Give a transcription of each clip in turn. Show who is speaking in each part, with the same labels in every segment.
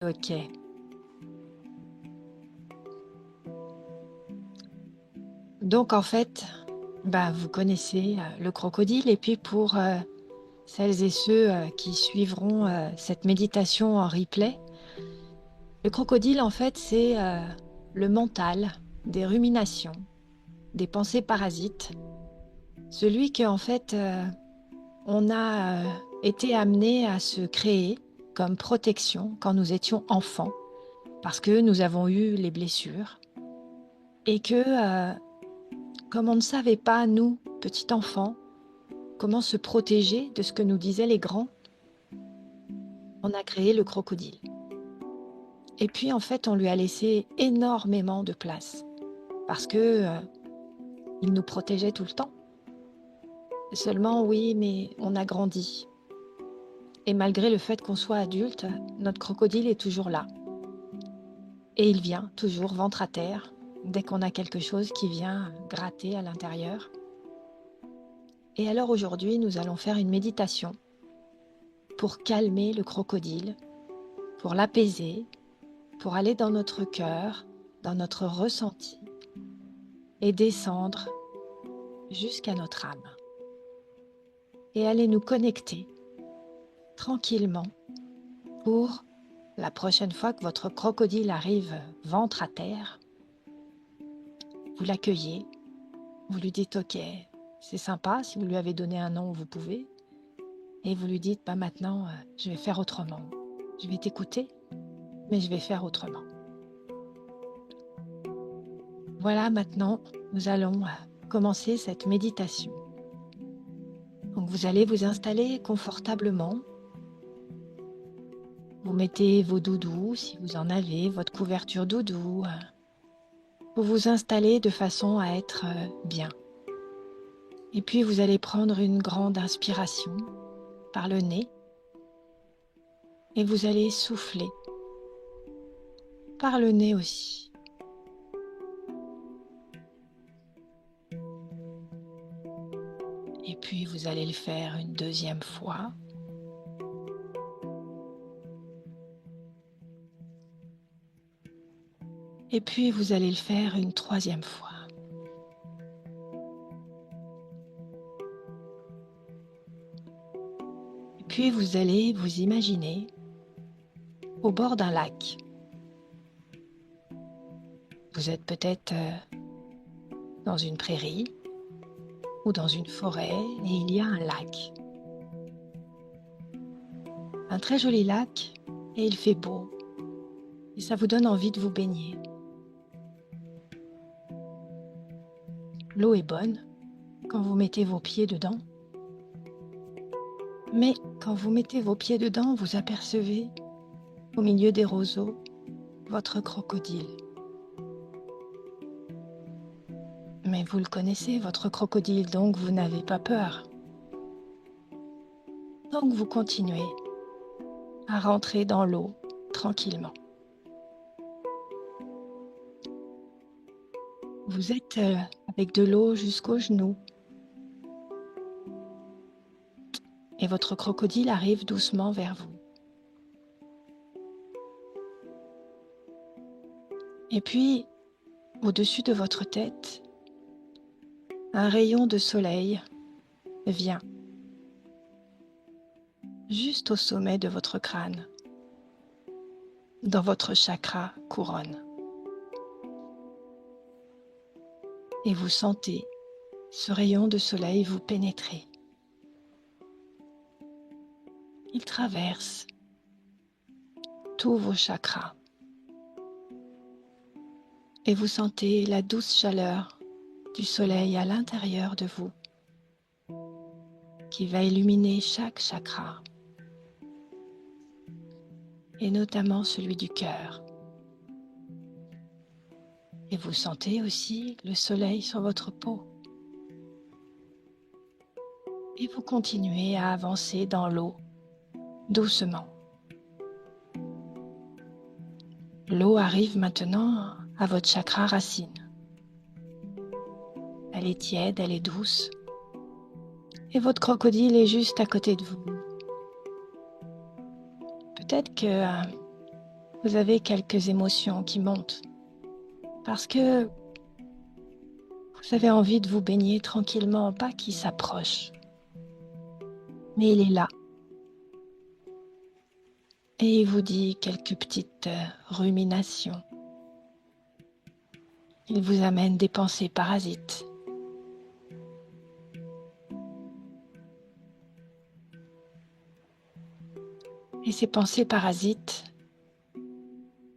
Speaker 1: Ok. Donc en fait, vous connaissez le crocodile et puis pour celles et ceux qui suivront cette méditation en replay, le crocodile en fait c'est le mental, des ruminations, des pensées parasites, celui que en fait on a été amené à se créer comme protection quand nous étions enfants parce que nous avons eu les blessures et que comme on ne savait pas, nous, petits enfants, comment se protéger de ce que nous disaient les grands, on a créé le crocodile. Et puis en fait, on lui a laissé énormément de place parce que il nous protégeait tout le temps. Seulement, oui, mais on a grandi. Et malgré le fait qu'on soit adulte, notre crocodile est toujours là. Et il vient toujours ventre à terre dès qu'on a quelque chose qui vient gratter à l'intérieur. Et alors aujourd'hui, nous allons faire une méditation pour calmer le crocodile, pour l'apaiser, pour aller dans notre cœur, dans notre ressenti et descendre jusqu'à notre âme. Et aller nous connecter tranquillement pour la prochaine fois que votre crocodile arrive ventre à terre, vous l'accueillez, vous lui dites ok, c'est sympa, si vous lui avez donné un nom, vous pouvez, et vous lui dites maintenant, je vais faire autrement. Je vais t'écouter, mais je vais faire autrement. Voilà, maintenant, nous allons commencer cette méditation. Donc vous allez vous installer confortablement. Vous mettez vos doudous, si vous en avez, votre couverture doudou. Vous vous installez de façon à être bien. Et puis vous allez prendre une grande inspiration par le nez et vous allez souffler par le nez aussi. Et puis vous allez le faire une deuxième fois. Et puis vous allez le faire une troisième fois. Et puis vous allez vous imaginer au bord d'un lac. Vous êtes peut-être dans une prairie ou dans une forêt et il y a un lac. Un très joli lac et il fait beau et ça vous donne envie de vous baigner. L'eau est bonne quand vous mettez vos pieds dedans. Mais quand vous mettez vos pieds dedans, vous apercevez au milieu des roseaux votre crocodile. Mais vous le connaissez, votre crocodile, donc vous n'avez pas peur. Donc vous continuez à rentrer dans l'eau tranquillement. Vous êtes avec de l'eau jusqu'aux genoux. Et votre crocodile arrive doucement vers vous. Et puis, au-dessus de votre tête, un rayon de soleil vient juste au sommet de votre crâne, dans votre chakra couronne. Et vous sentez ce rayon de soleil vous pénétrer. Il traverse tous vos chakras. Et vous sentez la douce chaleur du soleil à l'intérieur de vous qui va illuminer chaque chakra et notamment celui du cœur. Et vous sentez aussi le soleil sur votre peau. Et vous continuez à avancer dans l'eau doucement. L'eau arrive maintenant à votre chakra racine. Elle est tiède, elle est douce. Et votre crocodile est juste à côté de vous. Peut-être que vous avez quelques émotions qui montent parce que vous avez envie de vous baigner tranquillement, pas qu'il s'approche, mais il est là et il vous dit quelques petites ruminations. Il vous amène des pensées parasites. Et ces pensées parasites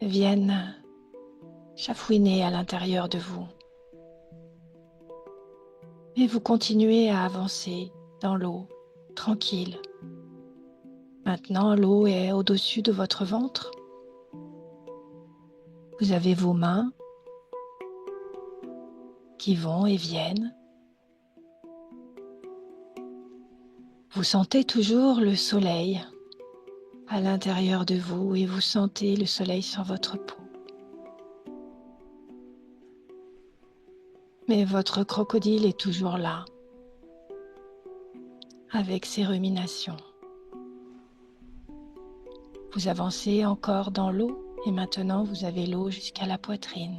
Speaker 1: viennent chafouiner à l'intérieur de vous. Et vous continuez à avancer dans l'eau, tranquille. Maintenant, l'eau est au-dessus de votre ventre. Vous avez vos mains qui vont et viennent. Vous sentez toujours le soleil à l'intérieur de vous et vous sentez le soleil sur votre peau. Mais votre crocodile est toujours là, avec ses ruminations. Vous avancez encore dans l'eau et maintenant vous avez l'eau jusqu'à la poitrine.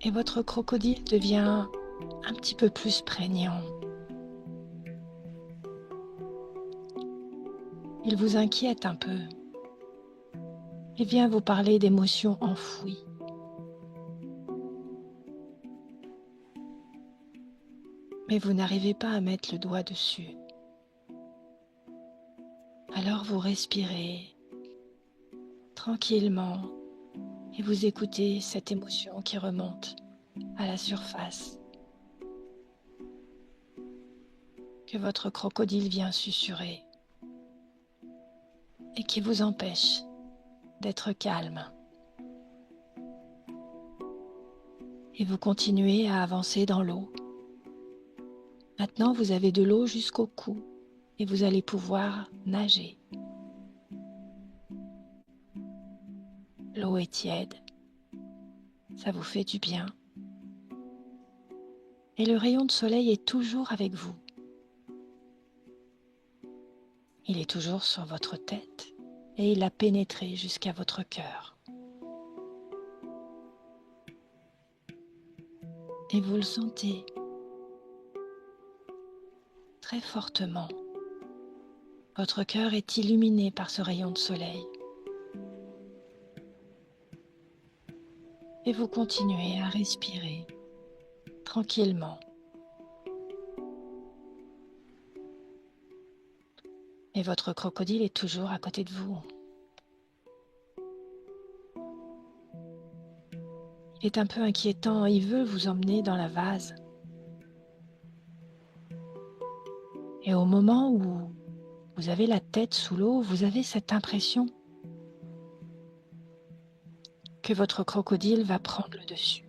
Speaker 1: Et votre crocodile devient un petit peu plus prégnant. Il vous inquiète un peu et vient vous parler d'émotions enfouies. Mais vous n'arrivez pas à mettre le doigt dessus. Alors vous respirez tranquillement et vous écoutez cette émotion qui remonte à la surface, que votre crocodile vient susurrer et qui vous empêche d'être calme. Et vous continuez à avancer dans l'eau. Maintenant, vous avez de l'eau jusqu'au cou et vous allez pouvoir nager. L'eau est tiède, ça vous fait du bien. Et le rayon de soleil est toujours avec vous. Il est toujours sur votre tête et il a pénétré jusqu'à votre cœur. Et vous le sentez très fortement. Votre cœur est illuminé par ce rayon de soleil. Et vous continuez à respirer tranquillement. Et votre crocodile est toujours à côté de vous. Il est un peu inquiétant, il veut vous emmener dans la vase. Et au moment où vous avez la tête sous l'eau, vous avez cette impression que votre crocodile va prendre le dessus.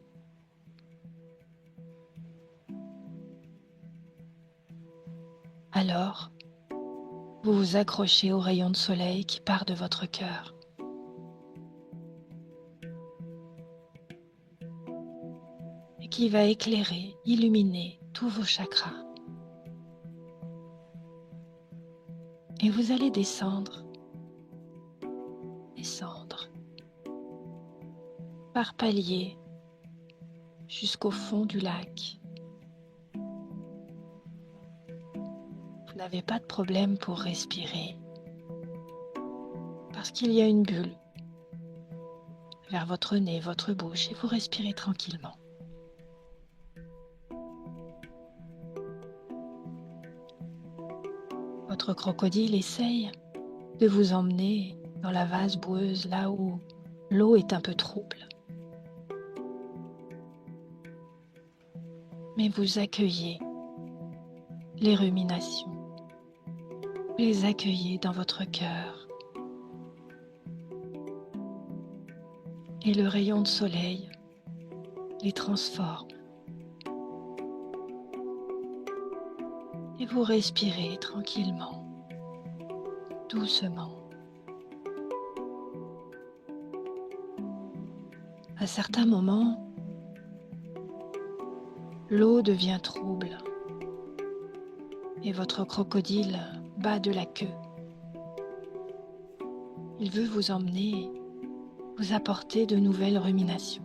Speaker 1: Alors, vous vous accrochez au rayon de soleil qui part de votre cœur. Et qui va éclairer, illuminer tous vos chakras. Et vous allez descendre, par paliers jusqu'au fond du lac. Vous n'avez pas de problème pour respirer parce qu'il y a une bulle vers votre nez, votre bouche et vous respirez tranquillement. Votre crocodile essaye de vous emmener dans la vase boueuse, là où l'eau est un peu trouble. Mais vous accueillez les ruminations, vous les accueillez dans votre cœur. Et le rayon de soleil les transforme. Et vous respirez tranquillement, doucement. À certains moments, l'eau devient trouble et votre crocodile bat de la queue il veut vous emmener, vous apporter de nouvelles ruminations.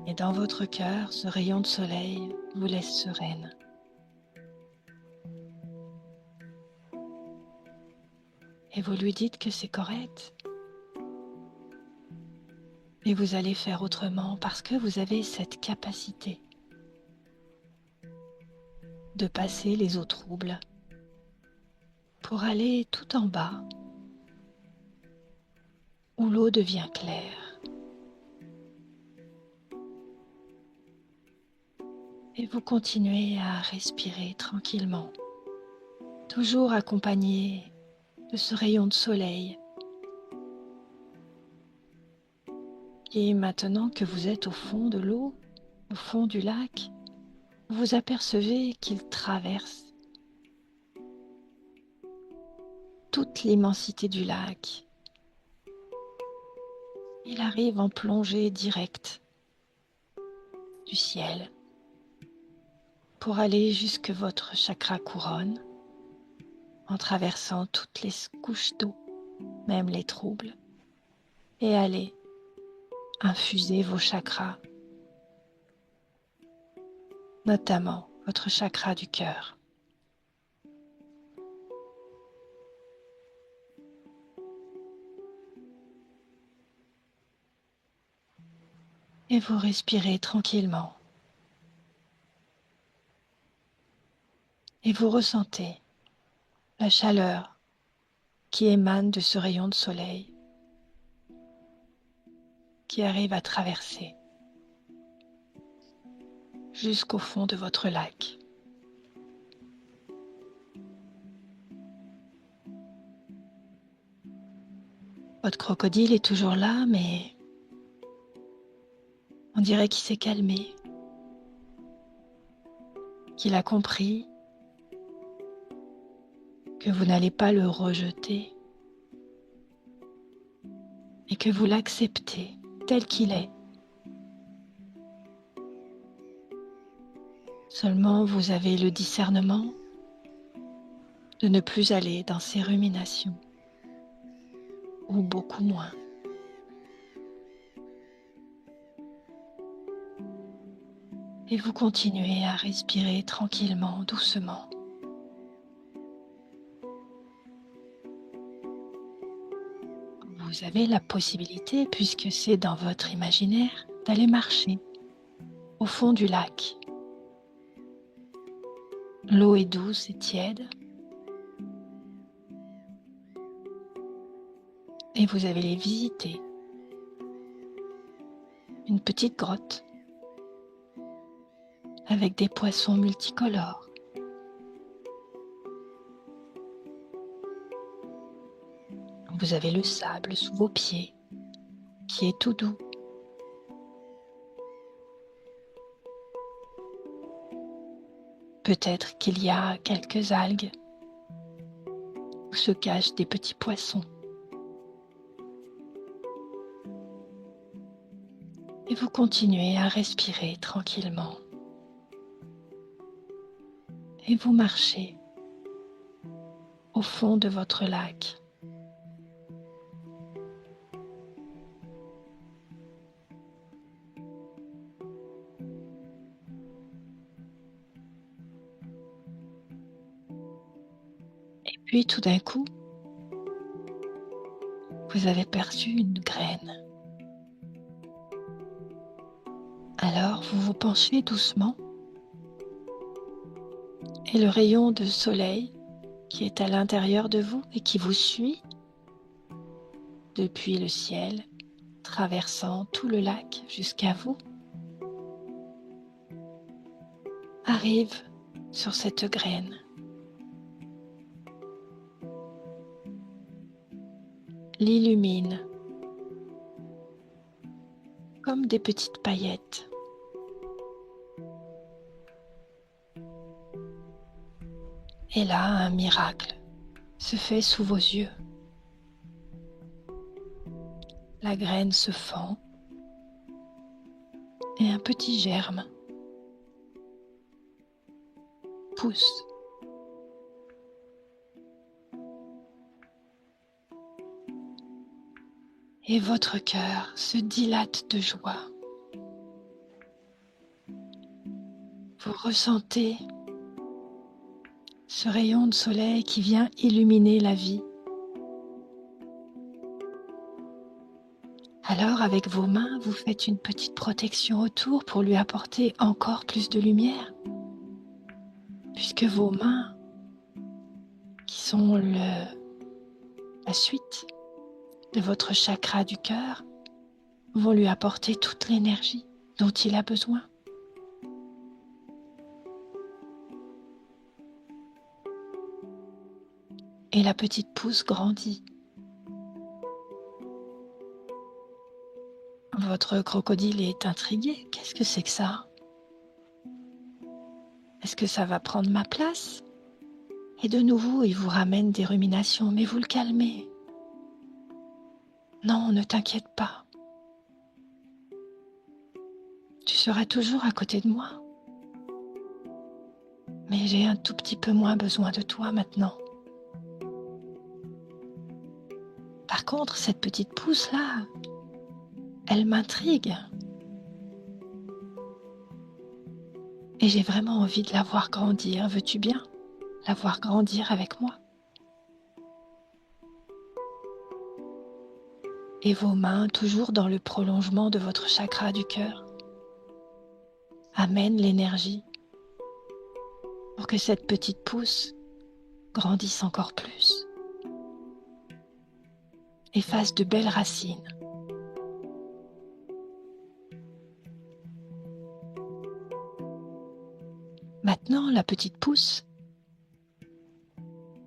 Speaker 1: Et dans votre cœur, ce rayon de soleil vous laisse sereine. Et vous lui dites que c'est correct. Et vous allez faire autrement parce que vous avez cette capacité de passer les eaux troubles pour aller tout en bas où l'eau devient claire. Et vous continuez à respirer tranquillement, toujours accompagné de ce rayon de soleil qui, maintenant que vous êtes au fond de l'eau, au fond du lac, vous apercevez qu'il traverse toute l'immensité du lac. Il arrive en plongée directe du ciel pour aller jusque votre chakra couronne en traversant toutes les couches d'eau, même les troubles, et aller infuser vos chakras, notamment votre chakra du cœur. Et vous respirez tranquillement. Et vous ressentez la chaleur qui émane de ce rayon de soleil qui arrive à traverser jusqu'au fond de votre lac. Votre crocodile est toujours là, mais on dirait qu'il s'est calmé, qu'il a compris que vous n'allez pas le rejeter et que vous l'acceptez tel qu'il est. Seulement, vous avez le discernement de ne plus aller dans ces ruminations, ou beaucoup moins. Et vous continuez à respirer tranquillement, doucement. Vous avez la possibilité, puisque c'est dans votre imaginaire, d'aller marcher au fond du lac. L'eau est douce et tiède. Et vous allez visiter une petite grotte avec des poissons multicolores. Vous avez le sable sous vos pieds qui est tout doux. Peut-être qu'il y a quelques algues où se cachent des petits poissons. Et vous continuez à respirer tranquillement. Et vous marchez au fond de votre lac. Et puis tout d'un coup, vous avez perçu une graine. Alors vous vous penchez doucement et le rayon de soleil qui est à l'intérieur de vous et qui vous suit depuis le ciel, traversant tout le lac jusqu'à vous, arrive sur cette graine. L'illumine comme des petites paillettes. Et là, un miracle se fait sous vos yeux. La graine se fend et un petit germe pousse. et votre cœur se dilate de joie. Vous ressentez ce rayon de soleil qui vient illuminer la vie. Alors, avec vos mains, vous faites une petite protection autour pour lui apporter encore plus de lumière, puisque vos mains, qui sont la suite de votre chakra du cœur, vont lui apporter toute l'énergie dont il a besoin. Et la petite pousse grandit. Votre crocodile est intrigué. Qu'est-ce que c'est que ça? Est-ce que ça va prendre ma place? Et de nouveau, il vous ramène des ruminations, mais vous le calmez. Non, ne t'inquiète pas. Tu seras toujours à côté de moi. Mais j'ai un tout petit peu moins besoin de toi maintenant. Par contre, cette petite pousse-là, elle m'intrigue. Et j'ai vraiment envie de la voir grandir. Veux-tu bien la voir grandir avec moi? Et vos mains, toujours dans le prolongement de votre chakra du cœur, amènent l'énergie pour que cette petite pousse grandisse encore plus et fasse de belles racines. Maintenant, la petite pousse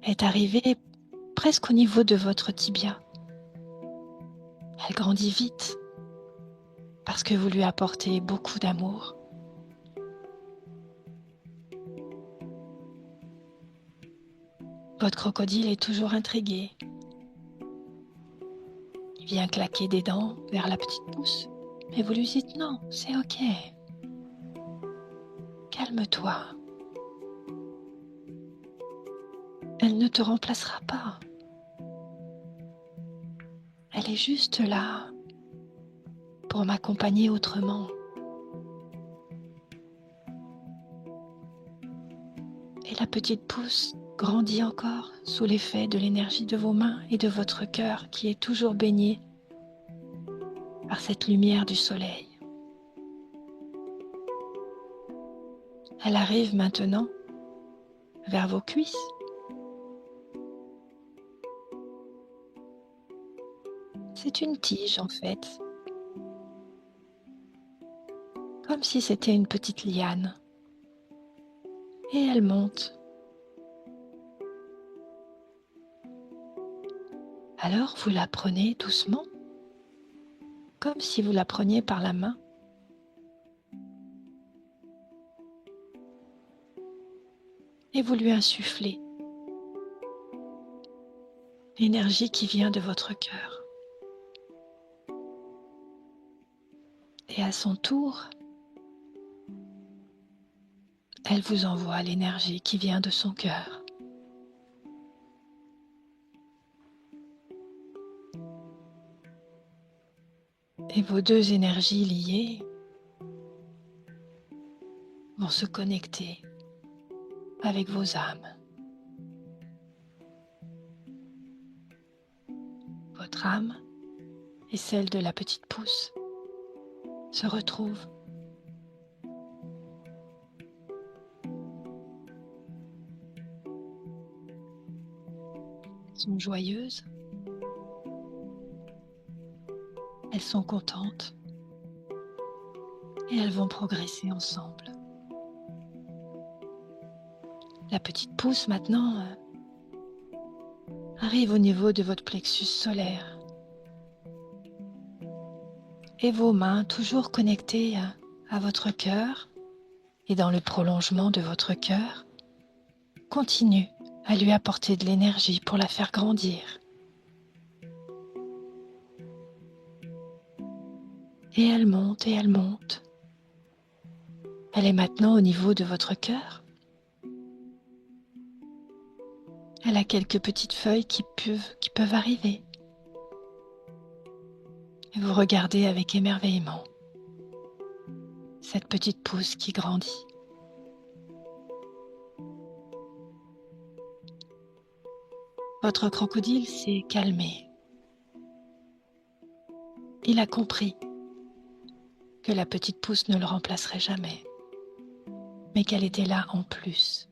Speaker 1: est arrivée presque au niveau de votre tibia. Elle grandit vite parce que vous lui apportez beaucoup d'amour. Votre crocodile est toujours intrigué. Il vient claquer des dents vers la petite pousse, mais vous lui dites non, c'est ok. Calme-toi. Elle ne te remplacera pas. Elle est juste là pour m'accompagner autrement. Et la petite pousse grandit encore sous l'effet de l'énergie de vos mains et de votre cœur qui est toujours baigné par cette lumière du soleil. Elle arrive maintenant vers vos cuisses. C'est une tige en fait, comme si c'était une petite liane. Et elle monte. Alors vous la prenez doucement, comme si vous la preniez par la main. Et vous lui insufflez l'énergie qui vient de votre cœur. Et à son tour, elle vous envoie l'énergie qui vient de son cœur. Et vos deux énergies liées vont se connecter avec vos âmes. Votre âme et celle de la petite pousse se retrouvent. Elles sont joyeuses, elles sont contentes et elles vont progresser ensemble. La petite pousse maintenant arrive au niveau de votre plexus solaire et vos mains, toujours connectées à votre cœur et dans le prolongement de votre cœur, continuent à lui apporter de l'énergie pour la faire grandir. Et elle monte et elle monte. Elle est maintenant au niveau de votre cœur. Elle a quelques petites feuilles qui peuvent arriver. Et vous regardez avec émerveillement cette petite pousse qui grandit. Votre crocodile s'est calmé. Il a compris que la petite pousse ne le remplacerait jamais, mais qu'elle était là en plus.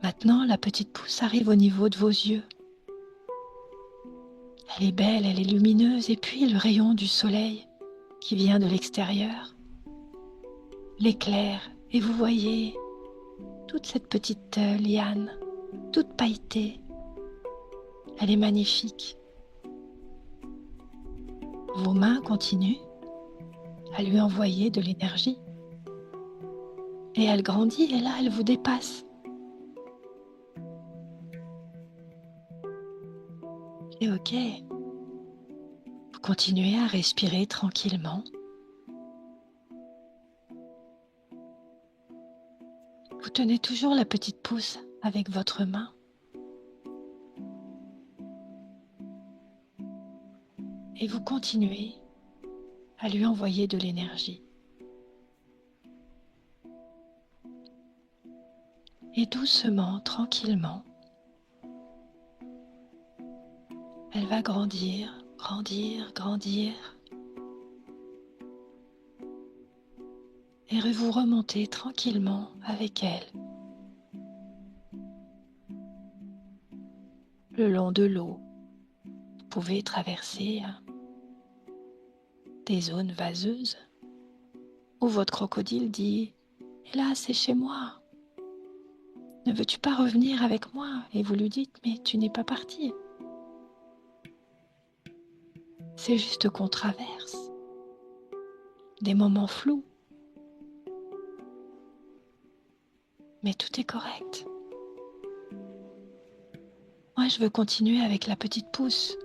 Speaker 1: Maintenant, la petite pousse arrive au niveau de vos yeux. Elle est belle, elle est lumineuse, et puis le rayon du soleil qui vient de l'extérieur l'éclaire, et vous voyez toute cette petite liane, toute pailletée. Elle est magnifique. Vos mains continuent à lui envoyer de l'énergie. Et elle grandit, et là, elle vous dépasse. Et ok, vous continuez à respirer tranquillement. Vous tenez toujours la petite pousse avec votre main. Et vous continuez à lui envoyer de l'énergie. Et doucement, tranquillement, elle va grandir, grandir, grandir. Et vous remontez tranquillement avec elle le long de l'eau. Vous pouvez traverser des zones vaseuses où votre crocodile dit « Et là, c'est chez moi. Ne veux-tu pas revenir avec moi ?» Et vous lui dites « Mais tu n'es pas parti. C'est juste qu'on traverse des moments flous. Mais tout est correct. Moi, je veux continuer avec la petite pousse.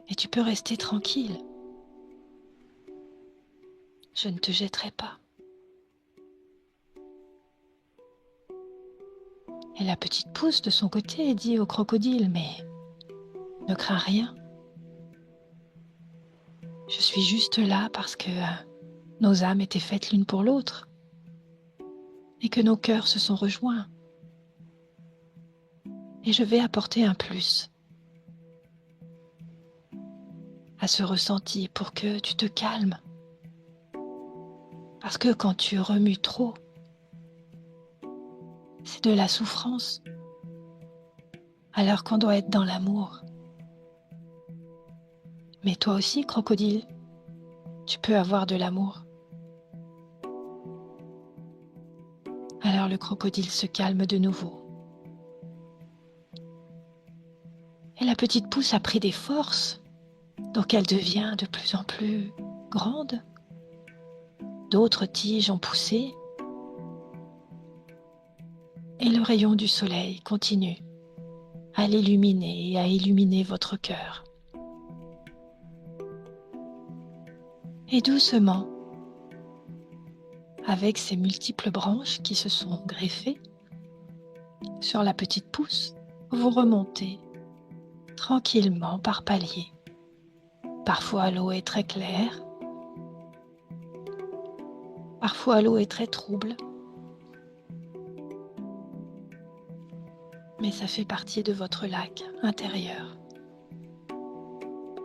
Speaker 1: Et tu peux rester tranquille. Je ne te jetterai pas. » Et la petite pousse de son côté dit au crocodile « Mais ne crains rien. Je suis juste là parce que nos âmes étaient faites l'une pour l'autre et que nos cœurs se sont rejoints. Et je vais apporter un plus à ce ressenti pour que tu te calmes. Parce que quand tu remues trop, c'est de la souffrance, alors qu'on doit être dans l'amour. Mais toi aussi, crocodile, tu peux avoir de l'amour. Alors le crocodile se calme de nouveau. Et la petite pousse a pris des forces, donc elle devient de plus en plus grande. D'autres tiges ont poussé. Et le rayon du soleil continue à l'illuminer et à illuminer votre cœur. Et doucement, avec ces multiples branches qui se sont greffées sur la petite pousse, vous remontez tranquillement par paliers. Parfois l'eau est très claire, parfois l'eau est très trouble, mais ça fait partie de votre lac intérieur.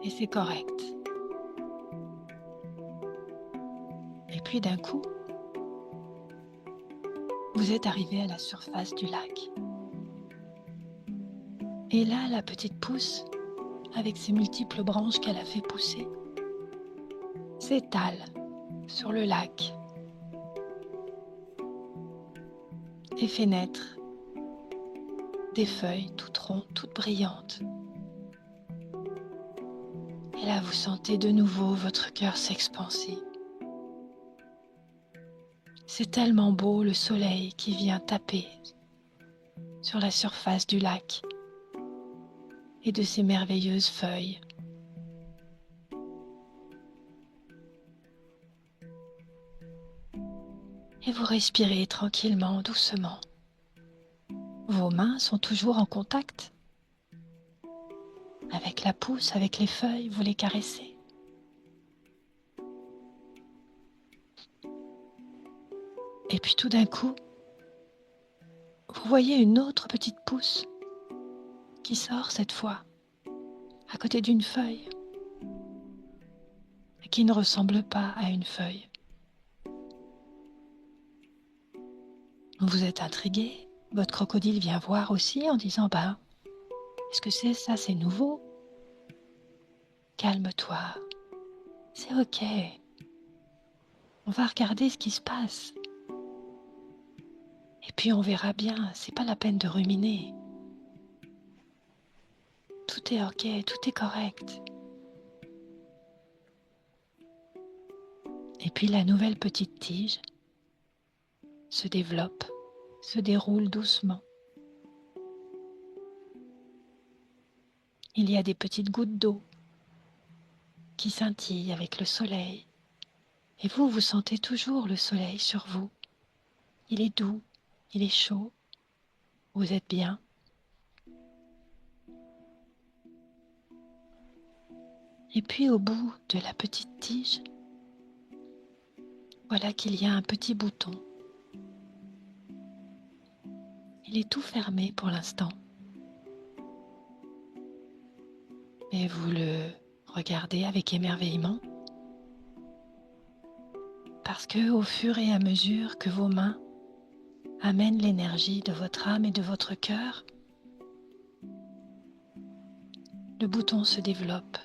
Speaker 1: Et c'est correct. Et puis d'un coup, vous êtes arrivé à la surface du lac. Et là, la petite pousse, avec ses multiples branches qu'elle a fait pousser, s'étale sur le lac et fait naître des feuilles toutes rondes, toutes brillantes. Et là, vous sentez de nouveau votre cœur s'expanser. C'est tellement beau, le soleil qui vient taper sur la surface du lac et de ces merveilleuses feuilles. Et vous respirez tranquillement, doucement. Vos mains sont toujours en contact Avec la pousse, avec les feuilles, vous les caressez. Et puis tout d'un coup, vous voyez une autre petite pousse qui sort cette fois, à côté d'une feuille, et qui ne ressemble pas à une feuille. Vous êtes intrigué, votre crocodile vient voir aussi en disant est-ce que c'est ça, c'est nouveau? Calme-toi, c'est ok, on va regarder ce qui se passe. Et puis on verra bien, c'est pas la peine de ruminer. Tout est ok, tout est correct. Et puis la nouvelle petite tige se développe, se déroule doucement. Il y a des petites gouttes d'eau qui scintillent avec le soleil. Et vous, vous sentez toujours le soleil sur vous. Il est doux, il est chaud, vous êtes bien. Et puis au bout de la petite tige, voilà qu'il y a un petit bouton. Il est tout fermé pour l'instant. Mais vous le regardez avec émerveillement parce que au fur et à mesure que vos mains amènent l'énergie de votre âme et de votre cœur, le bouton se développe.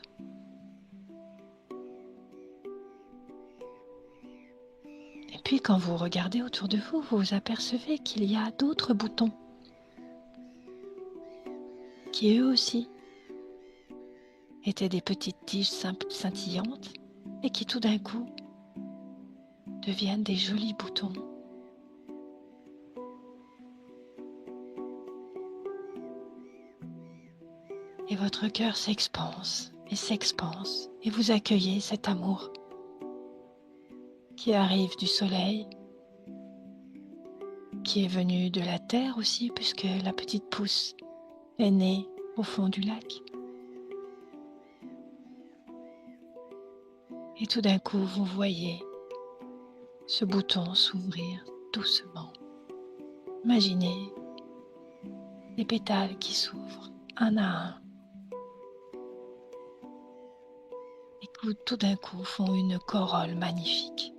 Speaker 1: Et puis quand vous regardez autour de vous, vous vous apercevez qu'il y a d'autres boutons qui eux aussi étaient des petites tiges scintillantes et qui tout d'un coup deviennent des jolis boutons. Et votre cœur s'expanse et vous accueillez cet amour qui arrive du soleil, qui est venu de la terre aussi puisque la petite pousse est née au fond du lac. Et tout d'un coup, vous voyez ce bouton s'ouvrir doucement. Imaginez les pétales qui s'ouvrent un à un et qui tout d'un coup font une corolle magnifique.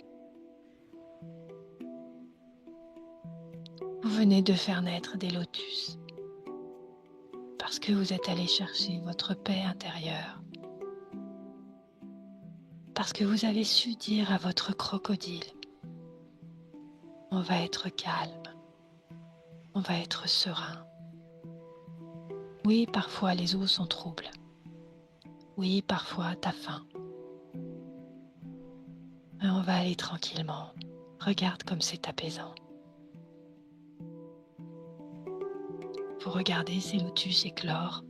Speaker 1: Vous venez de faire naître des lotus parce que vous êtes allé chercher votre paix intérieure, parce que vous avez su dire à votre crocodile, on va être calme, on va être serein. Oui, parfois les eaux sont troubles. Oui, parfois t'as faim. Mais on va aller tranquillement. Regarde comme c'est apaisant. Vous regardez ces lotus éclore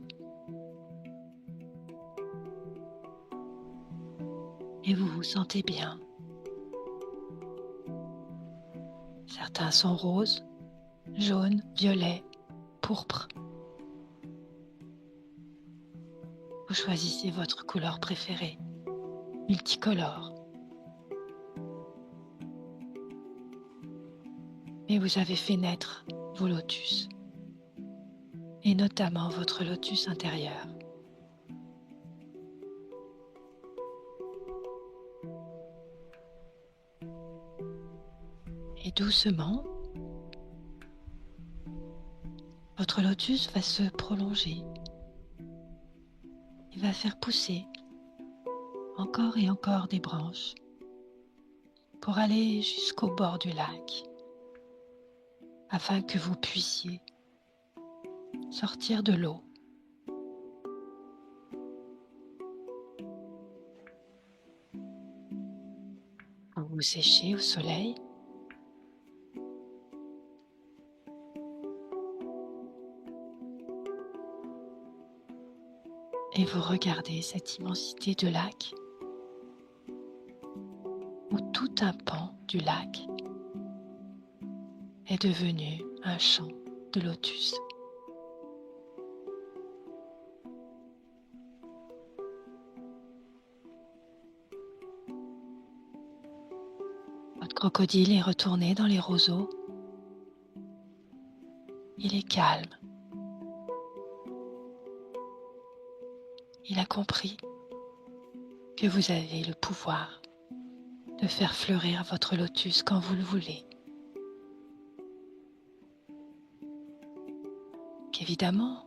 Speaker 1: et vous vous sentez bien. Certains sont roses, jaunes, violets, pourpres. Vous choisissez votre couleur préférée, multicolore. Mais vous avez fait naître vos lotus, et notamment votre lotus intérieur. Et doucement, votre lotus va se prolonger. Il va faire pousser encore et encore des branches pour aller jusqu'au bord du lac, afin que vous puissiez sortir de l'eau. Vous vous séchez au soleil. Et vous regardez cette immensité de lac où tout un pan du lac est devenu un champ de lotus. crocodile est retourné dans les roseaux. Il est calme. Il a compris que vous avez le pouvoir de faire fleurir votre lotus quand vous le voulez. Qu'évidemment,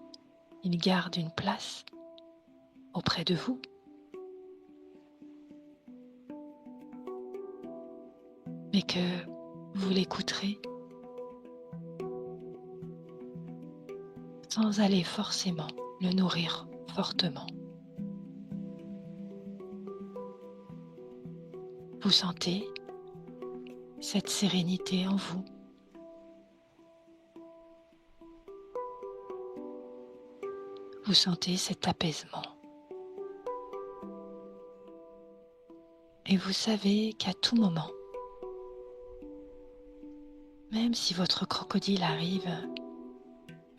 Speaker 1: il garde une place auprès de vous. Mais que vous l'écouterez sans aller forcément le nourrir fortement. Vous sentez cette sérénité en vous. Vous sentez cet apaisement. Et vous savez qu'à tout moment, même si votre crocodile arrive,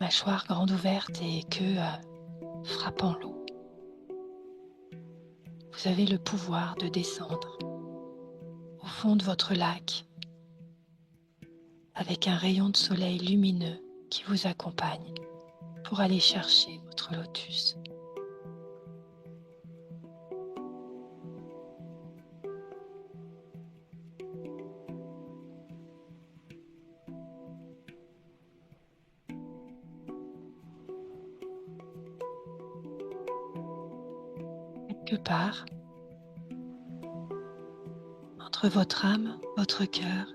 Speaker 1: mâchoire grande ouverte et queue frappant l'eau, vous avez le pouvoir de descendre au fond de votre lac avec un rayon de soleil lumineux qui vous accompagne pour aller chercher votre lotus. Quelque part, entre votre âme, votre cœur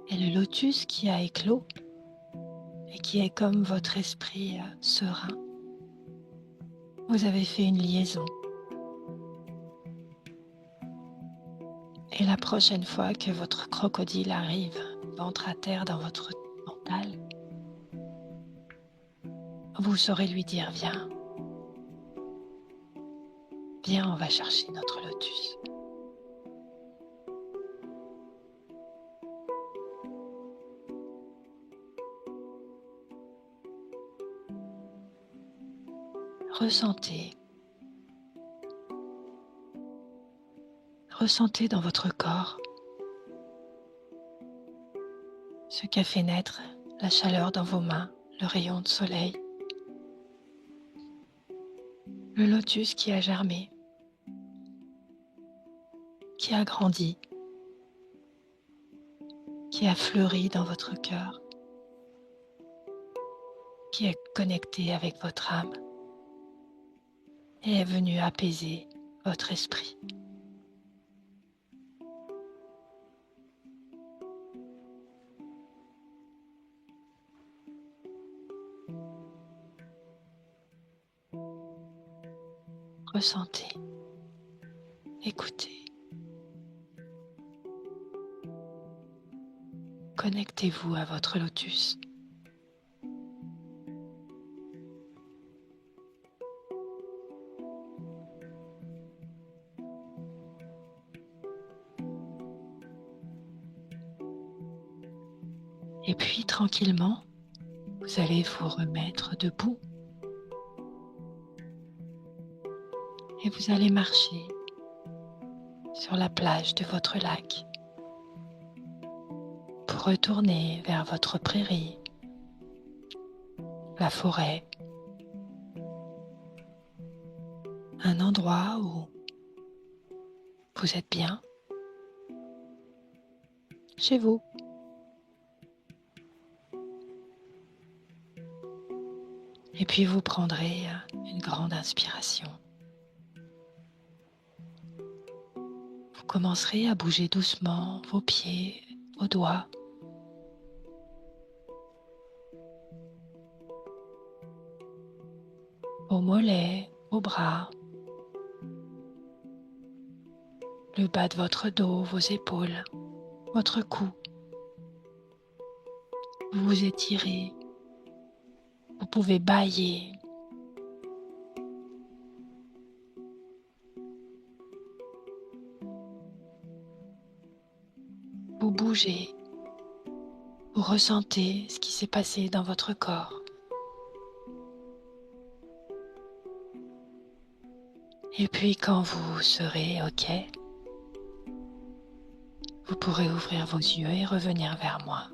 Speaker 1: et le lotus qui a éclos et qui est comme votre esprit serein, vous avez fait une liaison. Et la prochaine fois que votre crocodile arrive, ventre à terre dans votre mental, vous saurez lui dire « Viens, viens, on va chercher notre lotus ». Ressentez dans votre corps ce qu'a fait naître la chaleur dans vos mains, le rayon de soleil, le lotus qui a germé, qui a grandi, qui a fleuri dans votre cœur, qui est connecté avec votre âme et est venu apaiser votre esprit. Ressentez, écoutez, connectez-vous à votre lotus. Et puis tranquillement, vous allez vous remettre debout et vous allez marcher sur la plage de votre lac pour retourner vers votre prairie, la forêt, un endroit où vous êtes bien, chez vous. Et puis vous prendrez une grande inspiration. Vous commencerez à bouger doucement vos pieds, vos doigts. Vos mollets, vos bras, le bas de votre dos, vos épaules, votre cou. Vous vous étirez, vous pouvez bâiller. Vous bougez, vous ressentez ce qui s'est passé dans votre corps. Et puis quand vous serez OK, Vous pourrez ouvrir vos yeux et revenir vers moi.